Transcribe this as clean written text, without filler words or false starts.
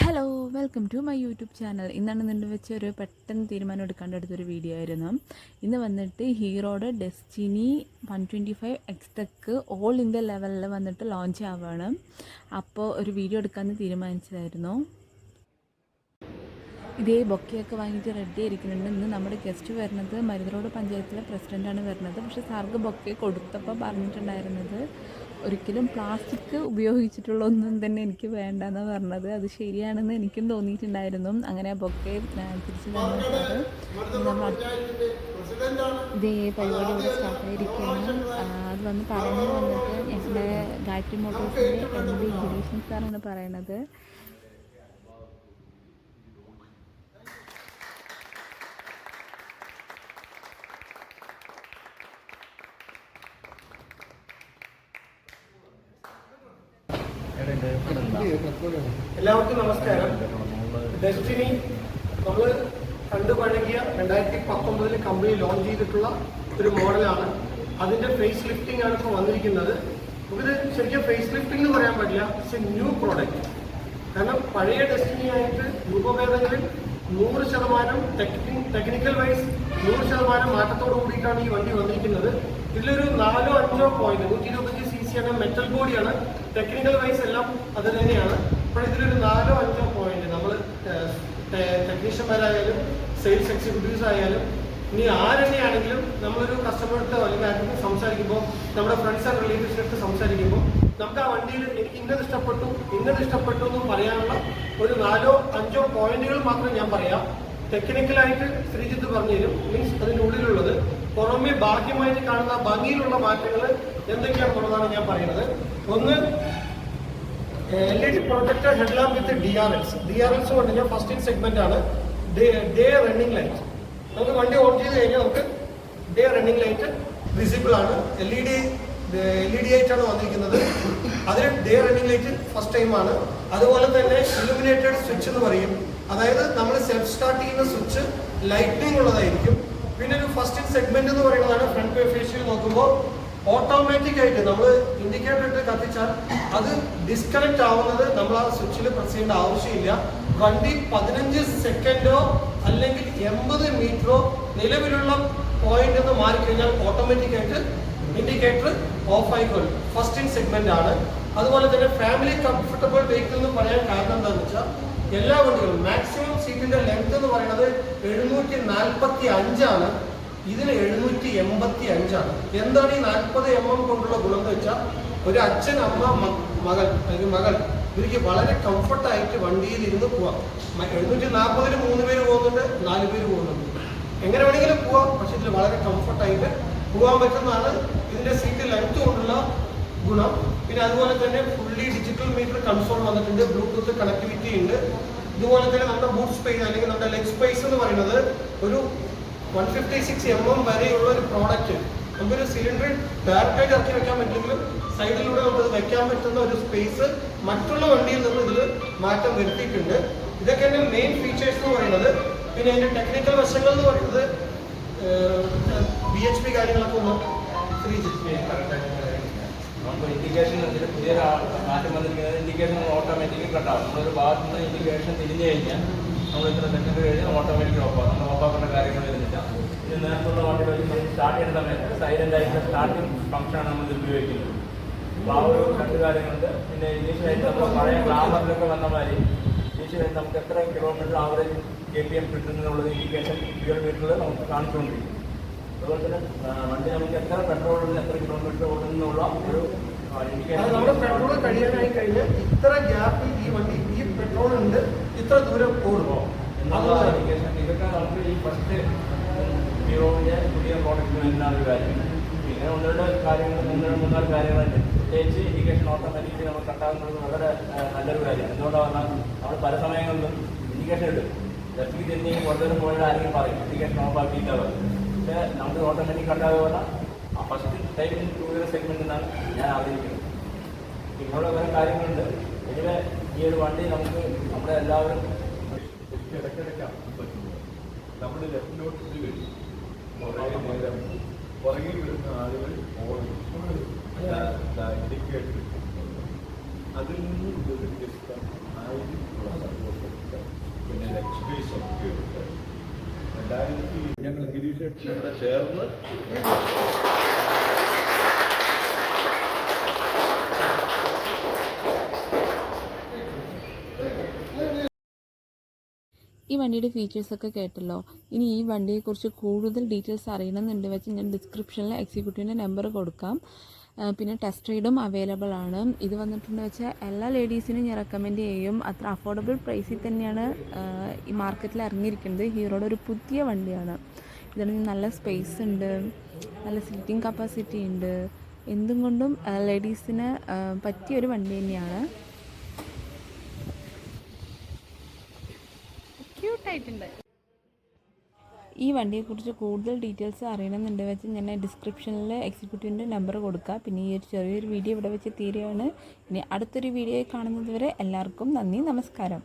Hello, welcome to my YouTube channel. ഇന്നാണ് നിന്ന് വെച്ച് ഒരു പെട്ടെന്ന് തീരുമാനം എടുക്കേണ്ടടുത്തൊരു വീഡിയോ ആയിരുന്നു. ഇന്ന് വന്നിട്ട് ഹീറോയുടെ ഡെസ്റ്റിനി 125 എക്സ് ഓൾ ഇന്ത്യ ലെവലിൽ വന്നിട്ട് ലോഞ്ച് ആവുകയാണ്. അപ്പോൾ ഒരു വീഡിയോ എടുക്കാമെന്ന് തീരുമാനിച്ചതായിരുന്നു. ഇതേ ബൊക്കെയൊക്കെ വാങ്ങിയിട്ട് റെഡി ആയിരിക്കുന്നുണ്ട്. ഇന്ന് നമ്മുടെ ഗസ്റ്റ് വരുന്നത് മരുതറോഡ് പഞ്ചായത്തിലെ പ്രസിഡൻ്റാണ് വരുന്നത്. പക്ഷേ സാർക്ക് ബൊക്കെ കൊടുത്തപ്പോൾ പറഞ്ഞിട്ടുണ്ടായിരുന്നത് ഒരിക്കലും പ്ലാസ്റ്റിക് ഉപയോഗിച്ചിട്ടുള്ള ഒന്നും തന്നെ എനിക്ക് വേണ്ടെന്നാണ് പറഞ്ഞത്. അത് ശരിയാണെന്ന് എനിക്കും തോന്നിയിട്ടുണ്ടായിരുന്നു. അങ്ങനെ ബൊക്കെ തിരിച്ചു തന്നിട്ട് നമ്മൾ ഇതേ പരിപാടി ഇവിടെ സ്റ്റാർട്ടായിരിക്കുകയാണ്. അത് പറയുന്നത് വന്നിട്ട് ഞങ്ങളുടെ ഗായത്രി മോട്ടോഴ്സിൻ്റെ MD ഗിരീഷൻ സാറാണ് പറയണത്. എല്ലാവർക്കും നമസ്കാരം. ഡെസ്റ്റിനി നമ്മൾ കണ്ടു പഴകിയ 2019 കമ്പനി ലോഞ്ച് ചെയ്തിട്ടുള്ള ഒരു മോഡലാണ്. അതിന്റെ ഫേസ് ലിഫ്റ്റിംഗ് ആണ് ഇപ്പോൾ വന്നിരിക്കുന്നത്. ഇത് ശരിക്കും ഫേസ് ലിഫ്റ്റിംഗ് എന്ന് പറയാൻ പറ്റില്ല, ഇറ്റ്സ് എ ന്യൂ പ്രോഡക്റ്റ്. കാരണം പഴയ ഡെസ്റ്റിനി ആയിട്ട് രൂപഭേദങ്ങളിൽ 100% ടെക്നിക്കൽ വൈസ് 100% മാറ്റത്തോട് കൂടിയിട്ടാണ് ഈ വണ്ടി വന്നിരിക്കുന്നത്. ഇതിലൊരു 4-5 പോയിന്റ് 125 cc ആണ്, മെറ്റൽ ബോഡിയാണ്. ടെക്നിക്കൽ വൈസ് എല്ലാം അത് തന്നെയാണ്. അപ്പോൾ ഇതിലൊരു 4-5 പോയിന്റ് നമ്മൾ ടെക്നീഷ്യന്മാരായാലും സെയിൽസ് എക്സിക്യൂട്ടീവ്സ് ആയാലും ഇനി ആരെന്നെയാണെങ്കിലും നമ്മളൊരു കസ്റ്റമറുടെ അല്ലെങ്കിൽ ആരെങ്കിലും സംസാരിക്കുമ്പോൾ, നമ്മുടെ ഫ്രണ്ട്സ് ആൻഡ് റിലേറ്റീവ്സിൻ്റെ അടുത്ത് സംസാരിക്കുമ്പോൾ നമുക്ക് ആ വണ്ടിയിൽ എനിക്ക് ഇന്നത് ഇഷ്ടപ്പെട്ടു എന്നും പറയാനുള്ള ഒരു 4-5 പോയിന്റുകൾ മാത്രം ഞാൻ പറയാം. ടെക്നിക്കലായിട്ട് ശ്രീജിത്ത് പറഞ്ഞു തരും. മീൻസ് അതിൻ്റെ ഉള്ളിലുള്ളത് പുറമെ ബാഹ്യമായിട്ട് കാണുന്ന ഭംഗിയിലുള്ള മാറ്റങ്ങൾ എന്തൊക്കെയാണെന്നുള്ളതാണ് ഞാൻ പറയുന്നത്. ഒന്ന്, LED പ്രൊജക്ടർ ഹെഡ്ലാമ്പ് വിത്ത് DRLs എന്ന് പറഞ്ഞു കഴിഞ്ഞാൽ ഫസ്റ്റ് ഇൻ സെഗ്മെന്റ് ആണ്. ഡേ റണ്ണിംഗ് ലൈറ്റ് നമുക്ക് വണ്ടി ഓൺ ചെയ്ത് കഴിഞ്ഞാൽ നമുക്ക് ഡേ റണ്ണിംഗ് ലൈറ്റ് വിസിബിൾ ആണ്. LED ആയിട്ടാണ് വന്നിരിക്കുന്നത്. അതിൽ day running light first time ആണ്. അതുപോലെ തന്നെ ഇലുമിനേറ്റഡ് സ്വിച്ച് എന്ന് പറയും. അതായത് നമ്മൾ സെൽഫ് സ്റ്റാർട്ട് ചെയ്യുന്ന സ്വിച്ച് ലൈറ്റിംഗ് ഉള്ളതായിരിക്കും. പിന്നെ ഒരു ഫസ്റ്റ് ഇൻ സെഗ്മെന്റ് എന്ന് പറയുന്നതാണ് ഫ്രണ്ട് ഫേഷ്യൽ നോക്കുമ്പോൾ ഓട്ടോമാറ്റിക് ആയിട്ട് നമ്മൾ ഇൻഡിക്കേറ്റർ ഇട്ട് കത്തിച്ചാൽ അത് ഡിസ്കണക്ട് ആവുന്നത് നമ്മൾ ആ സ്വിച്ചിൽ പ്രസ് ചെയ്യേണ്ട ആവശ്യമില്ല. വണ്ടി 15 സെക്കൻഡോ അല്ലെങ്കിൽ 80 മീറ്ററോ നിലവിലുള്ള പോയിന്റ് എന്ന് മാറിക്കഴിഞ്ഞാൽ ഓട്ടോമാറ്റിക് ആയിട്ട് ഇൻഡിക്കേറ്റർ ഓഫ് ആയിക്കോളും. ഫസ്റ്റ് ഇൻ സെഗ്മെന്റ് ആണ്. അതുപോലെ തന്നെ ഫാമിലി കംഫർട്ടബിൾ വെഹിക്കിൾ എന്ന് പറയാൻ കാരണം എന്താണെന്ന് വെച്ചാൽ എല്ലാ വണ്ടികളും മാക്സിമം സീറ്റിന്റെ ലെങ്ത് എന്ന് പറയുന്നത് 745 ആണ്. ഇതിന് 785 ആണ്. എന്താണ് ഈ 40 mm കൊണ്ടുള്ള ഗുണം എന്ന് വെച്ചാൽ ഒരു അച്ഛൻ, അമ്മ, മകൾ ഇവർക്ക് വളരെ കംഫർട്ടായിട്ട് വണ്ടിയിൽ ഇരുന്ന് പോവാം. 740-ൽ 3 പേര് പോകുന്നുണ്ട്, 4 പേര് പോകുന്നുണ്ട്. എങ്ങനെ വേണമെങ്കിലും പോവാം. പക്ഷെ ഇതിൽ വളരെ കംഫർട്ടായിട്ട് പോകാൻ പറ്റുന്നതാണ് ഇതിന്റെ സീറ്റ് ലെങ്ത് കൊണ്ടുള്ള ഗുണം. പിന്നെ അതുപോലെ തന്നെ ഫുള്ളി ഡിജിറ്റൽ മീറ്റർ കൺസോൾ വന്നിട്ടുണ്ട്, ബ്ലൂടൂത്ത് കണക്ടിവിറ്റി ഉണ്ട്. ഇതുപോലെ തന്നെ നമ്മുടെ ബൂട്ട് സ്പേസ് അല്ലെങ്കിൽ നമ്മുടെ ലെഗ് സ്പേസ് എന്ന് പറയുന്നത് ഒരു 156 mm വരെയുള്ള ഒരു പ്രോഡക്റ്റ്. നമുക്കൊരു സിലിണ്ടർ ഡയറക്റ്റായിട്ട് ഇറക്കി വെക്കാൻ പറ്റില്ലെങ്കിലും സൈഡിലൂടെ നമുക്ക് വെക്കാൻ പറ്റുന്ന ഒരു സ്പേസ് മറ്റുള്ള വണ്ടിയിൽ നിന്ന് ഇതിൽ മാറ്റം വരുത്തിയിട്ടുണ്ട്. ഇതൊക്കെ തന്നെ മെയിൻ ഫീച്ചേഴ്സ് എന്ന് പറയുന്നത്. പിന്നെ അതിന്റെ ടെക്നിക്കൽ വശങ്ങൾ എന്ന് പറയുന്നത് BHP കാര്യങ്ങളൊക്കെ ഒന്ന് നമുക്ക് ഇൻഡിക്കേഷൻ പുതിയൊരു മാറ്റം വന്നിരിക്കുന്നത്. ഇൻഡിക്കേഷൻ ഓട്ടോമാറ്റിക്കലി കട്ടാവും. നമ്മളൊരു ഭാഗത്ത് നിന്ന് ഇൻഡിക്കേഷൻ തിരിഞ്ഞു കഴിഞ്ഞാൽ നമ്മൾ ഇത്ര സെക്കൻഡ് കഴിഞ്ഞാൽ ഓട്ടോമാറ്റിക്കലി ഓഫാകും. നമ്മൾ ഓഫാക്കേണ്ട കാര്യങ്ങൾ വരുന്നില്ല. ഇത് നേരത്തുള്ള വണ്ടികൾ സ്റ്റാർട്ട് ചെയ്യുന്ന സമയത്ത് സൈലന്റ് ആയിട്ടുള്ള സ്റ്റാർട്ടിംഗ് ഫംഗ്ഷനാണ് നമ്മൾ ഇത് ഉപയോഗിക്കുന്നത്. അപ്പോൾ ആ ഒരു 2 കാര്യങ്ങളുണ്ട്. പിന്നെ ഇനീഷ്യലായിട്ട് നമ്മൾ പഴയ ഗ്ലാമറിലൊക്കെ വന്ന മാതിരി ഇനീഷ്യലായിട്ട് നമുക്ക് എത്ര കിലോമീറ്റർ ആവറേജ് KPM കിട്ടുന്നതിനുള്ളത് ഇൻഡിക്കേഷൻ ഫ്യൂൽ മീറ്ററിൽ നമുക്ക് കാണിച്ചുകൊണ്ടിരിക്കും. അതുപോലെ തന്നെ വണ്ടി നമുക്ക് എത്ര പെട്രോളിന് എത്ര കിലോമീറ്റർ ഓടുന്നുള്ള ഒരു നമ്മുടെ പെട്രോൾ കഴിയാനായി കഴിഞ്ഞാൽ ഇത്ര ഗ്യാപ്പിൽ ഈ വണ്ടി ഈ പെട്രോൾ ഉണ്ട്, ഇത്ര ദൂരം ഓടുമോ എന്നുള്ള ഇൻഡിക്കേഷൻ. ഇതൊക്കെ നമുക്ക് ഈ ഫസ്റ്റ് ഹീറോയുടെ പുതിയ പ്രോഡക്റ്റിന് വരുന്ന ഒരു കാര്യം. പിന്നെ 1-2 കാര്യങ്ങൾ 3-4 കാര്യങ്ങളുണ്ട്. പ്രത്യേകിച്ച് ഇൻഡിക്കേഷൻ ഓട്ടോമാറ്റിക്കലി നമ്മൾ കട്ടാകുന്നത് വളരെ നല്ലൊരു കാര്യമാണ്. എന്തുകൊണ്ടാണ് നമ്മൾ പല സമയങ്ങളിലും ഇൻഡിക്കേഷൻ ഇടും. ലെഫ്റ്റിൽ തിരിഞ്ഞെങ്കിൽ കൂടുതലും പോയിട്ട് ആരെങ്കിലും പറയും ഇൻഡിക്കേഷൻ ഓഫ് ആക്കിയിട്ടാണ്. പക്ഷേ നമുക്ക് ഓട്ടോമാറ്റിക് കട്ടാകുക ഫസ്റ്റ് ടൈം 2-വീലർ സെഗ്മെന്റ് എന്നാണ് ഞാൻ ആഗ്രഹിക്കുന്നത്. ഇങ്ങനെയുള്ള വേറെ കാര്യങ്ങളുണ്ട്. ഇതിലെ ഈ ഒരു വണ്ടി നമുക്ക് നമ്മുടെ എല്ലാവരും ഇടയ്ക്കിടയ്ക്കാണ് പറ്റുന്നത്. നമ്മൾ ലെഫ്റ്റിലോട്ട് ഇത് വരും, പുറകിൽ വരുന്ന ആളുകൾ ഇൻഡിക്കേറ്റർ അതിൽ നിന്ന് ഇത് വ്യത്യസ്തമായിട്ടുള്ള സർട്ടിഫിക്കറ്റ് 2000 ഞങ്ങൾ ഗിരീഷ് ഇവിടെ ചേർന്ന് ഈ വണ്ടിയുടെ ഫീച്ചേഴ്സൊക്കെ കേട്ടല്ലോ. ഇനി ഈ വണ്ടിയെക്കുറിച്ച് കൂടുതൽ ഡീറ്റെയിൽസ് അറിയണമെന്നുണ്ട് വെച്ച് ഞാൻ ഡിസ്ക്രിപ്ഷനിൽ എക്സിക്യൂട്ടീവിൻ്റെ നമ്പർ കൊടുക്കാം. പിന്നെ ടെസ്റ്റ് റൈഡും അവൈലബിൾ ആണ്. ഇത് വന്നിട്ടുണ്ടെന്ന് വെച്ചാൽ എല്ലാ ലേഡീസിനും ഞാൻ റെക്കമെൻഡ് ചെയ്യും. അത്ര അഫോർഡബിൾ പ്രൈസിൽ തന്നെയാണ് ഈ മാർക്കറ്റിൽ ഇറങ്ങിയിരിക്കുന്നത്. ഹീറോയുടെ ഒരു പുതിയ വണ്ടിയാണ്. ഇതിന് നല്ല സ്പേസ് ഉണ്ട്, നല്ല സീറ്റിംഗ് കപ്പാസിറ്റി ഉണ്ട്. എന്തും കൊണ്ടും ലേഡീസിന് പറ്റിയൊരു വണ്ടി തന്നെയാണ്. ഈ വണ്ടിയെക്കുറിച്ച് കൂടുതൽ ഡീറ്റെയിൽസ് അറിയണമെന്നുണ്ട് വെച്ച് ഞാൻ ഡിസ്ക്രിപ്ഷനിൽ എക്സിക്യൂട്ടീവിൻ്റെ നമ്പർ കൊടുക്കാം. പിന്നെ ഈ ഒരു ചെറിയൊരു വീഡിയോ ഇവിടെ വെച്ച് തീരുകയാണ്. ഇനി അടുത്തൊരു വീഡിയോ കാണുന്നത് വരെ എല്ലാവർക്കും നന്ദി, നമസ്കാരം.